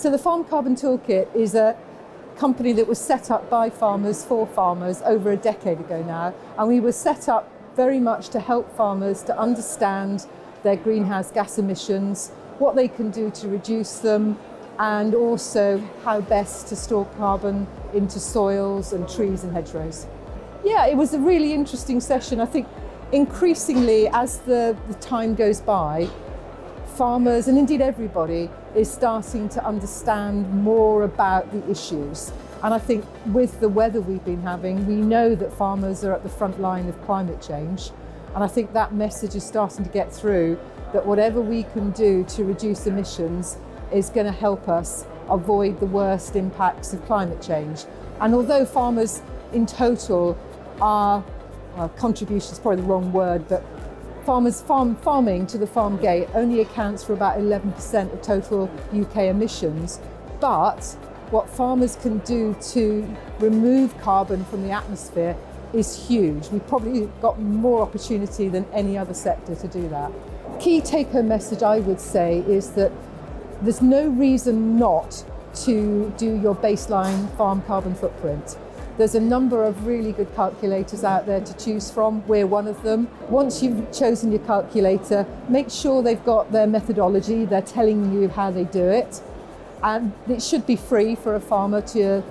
So the Farm Carbon Toolkit is a company that was set up by farmers for farmers over a decade ago now, and we were set up very much to help farmers to understand their greenhouse gas emissions, what they can do to reduce them, and also how best to store carbon into soils and trees and hedgerows. Yeah, it was a really interesting session. I think increasingly as the time goes by, farmers and indeed everybody is starting to understand more about the issues. And I think with the weather we've been having, we know that farmers are at the front line of climate change. And I think that message is starting to get through that whatever we can do to reduce emissions is going to help us avoid the worst impacts of climate change. And although farmers in total are, well, contribution is probably the wrong word, but farming to the farm gate only accounts for about 11% of total UK emissions. But what farmers can do to remove carbon from the atmosphere is huge. We've probably got more opportunity than any other sector to do that. Key take-home message I would say is that there's no reason not to do your baseline farm carbon footprint. There's a number of really good calculators out there to choose from. We're one of them. Once you've chosen your calculator, make sure they've got their methodology, they're telling you how they do it. And it should be free for a farmer to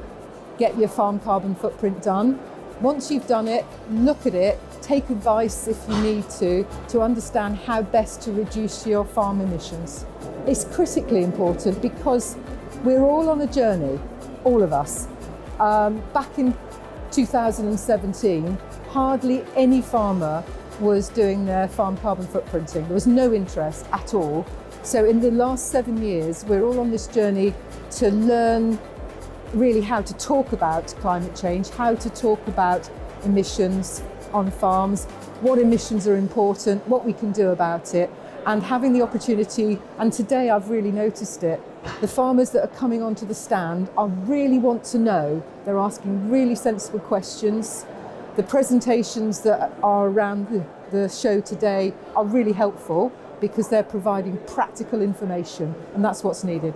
get your farm carbon footprint done. Once you've done it, look at it, take advice if you need to understand how best to reduce your farm emissions. It's critically important because we're all on a journey, all of us. Back in 2017, hardly any farmer was doing their farm carbon footprinting. There was no interest at all. So in the last 7 years, we're all on this journey to learn really how to talk about climate change, how to talk about emissions on farms, what emissions are important, what we can do about it, and having the opportunity, and today I've really noticed it, the farmers that are coming onto the stand really want to know. They're asking really sensible questions. The presentations that are around the show today are really helpful because they're providing practical information, and that's what's needed.